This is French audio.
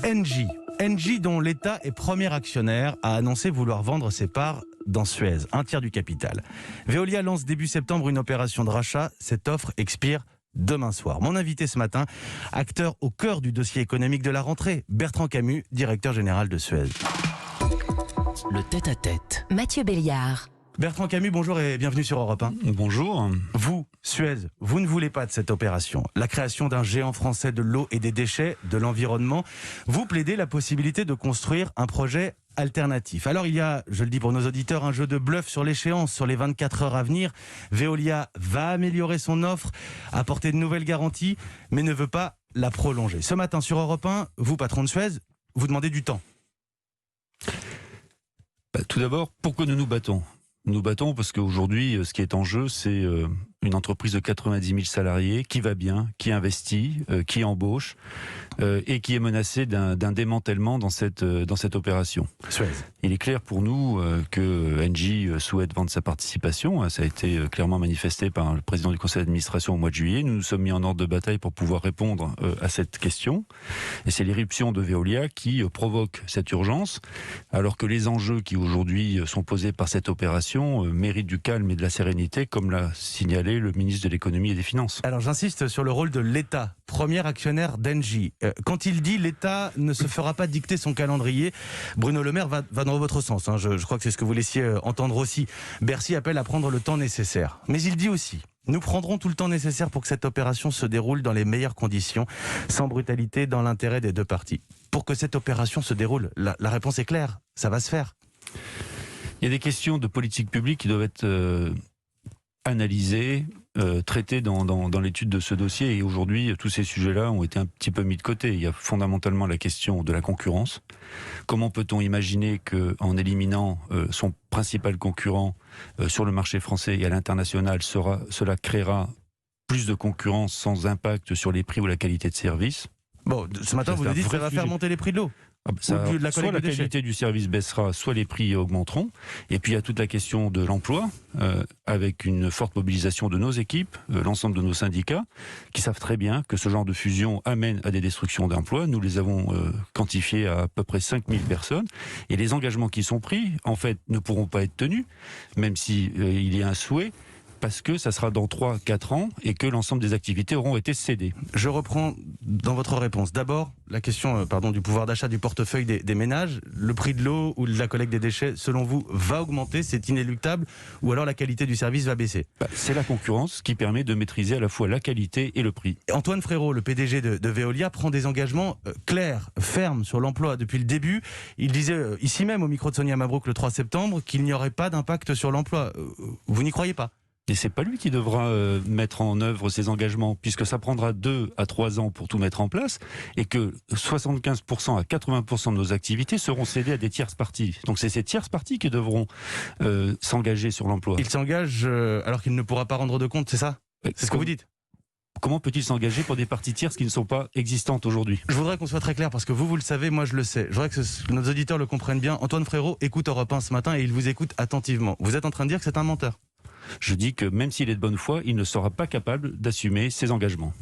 Engie dont l'État est premier actionnaire, a annoncé vouloir vendre ses parts dans Suez, un tiers du capital. Veolia lance début septembre une opération de rachat. Cette offre expire demain soir. Mon invité ce matin, acteur au cœur du dossier économique de la rentrée, Bertrand Camus, directeur général de Suez. Le tête-à-tête. Mathieu Béliard. Bertrand Camus, bonjour et bienvenue sur Europe 1. Bonjour. Vous, Suez, vous ne voulez pas de cette opération. La création d'un géant français de l'eau et des déchets, de l'environnement. Vous plaidez la possibilité de construire un projet alternatif. Alors il y a, je le dis pour nos auditeurs, un jeu de bluff sur l'échéance, sur les 24 heures à venir. Veolia va améliorer son offre, apporter de nouvelles garanties, mais ne veut pas la prolonger. Ce matin sur Europe 1, vous, patron de Suez, vous demandez du temps. Tout d'abord, pourquoi nous nous battons ? Nous nous battons parce qu'aujourd'hui, ce qui est en jeu, c'est une entreprise de 90 000 salariés qui va bien, qui investit, qui embauche et qui est menacée d'un démantèlement dans cette opération. Suez. Il est clair pour nous que Engie souhaite vendre sa participation. Ça a été clairement manifesté par le président du conseil d'administration au mois de juillet. Nous nous sommes mis en ordre de bataille pour pouvoir répondre à cette question. Et c'est l'irruption de Veolia qui provoque cette urgence, alors que les enjeux qui aujourd'hui sont posés par cette opération méritent du calme et de la sérénité, comme l'a signalé le ministre de l'économie et des finances. Alors j'insiste sur le rôle de l'État, premier actionnaire d'Engie. Quand il dit l'État ne se fera pas dicter son calendrier, Bruno Le Maire va dans votre sens. Je crois que c'est ce que vous laissiez entendre aussi. Bercy appelle à prendre le temps nécessaire. Mais il dit aussi: nous prendrons tout le temps nécessaire pour que cette opération se déroule dans les meilleures conditions, sans brutalité, dans l'intérêt des deux parties. Pour que cette opération se déroule, la réponse est claire, ça va se faire. Il y a des questions de politique publique qui doivent être analysées, traitées dans l'étude de ce dossier. Et aujourd'hui, tous ces sujets-là ont été un petit peu mis de côté. Il y a fondamentalement la question de la concurrence. Comment peut-on imaginer qu'en éliminant son principal concurrent sur le marché français et à l'international, cela créera plus de concurrence sans impact sur les prix ou la qualité de service ? Bon, ce matin, vous nous dites que ça va faire monter les prix de l'eau. Soit la qualité du service baissera, soit les prix augmenteront. Et puis il y a toute la question de l'emploi, avec une forte mobilisation de nos équipes, l'ensemble de nos syndicats, qui savent très bien que ce genre de fusion amène à des destructions d'emplois. Nous les avons quantifiés à peu près 5000 personnes. Et les engagements qui sont pris, en fait, ne pourront pas être tenus, même si il y a un souhait, parce que ça sera dans 3-4 ans et que l'ensemble des activités auront été cédées. Je reprends dans votre réponse. D'abord, la question du pouvoir d'achat du portefeuille des ménages. Le prix de l'eau ou de la collecte des déchets, selon vous, va augmenter, c'est inéluctable, ou alors la qualité du service va baisser? C'est la concurrence qui permet de maîtriser à la fois la qualité et le prix. Antoine Frérot, le PDG de Veolia, prend des engagements clairs, fermes sur l'emploi depuis le début. Il disait ici même au micro de Sonia Mabrouk le 3 septembre qu'il n'y aurait pas d'impact sur l'emploi. Vous n'y croyez pas? Et c'est pas lui qui devra mettre en œuvre ses engagements, puisque ça prendra 2 à 3 ans pour tout mettre en place, et que 75% à 80% de nos activités seront cédées à des tierces parties. Donc c'est ces tierces parties qui devront s'engager sur l'emploi. Il s'engage alors qu'il ne pourra pas rendre de compte, c'est ça? C'est ce que vous dites? Comment peut-il s'engager pour des parties tierces qui ne sont pas existantes aujourd'hui? Je voudrais qu'on soit très clair, parce que vous le savez, moi je le sais. Je voudrais que nos auditeurs le comprennent bien. Antoine Frérot écoute Europe 1 ce matin et il vous écoute attentivement. Vous êtes en train de dire que c'est un menteur? Je dis que même s'il est de bonne foi, il ne sera pas capable d'assumer ses engagements.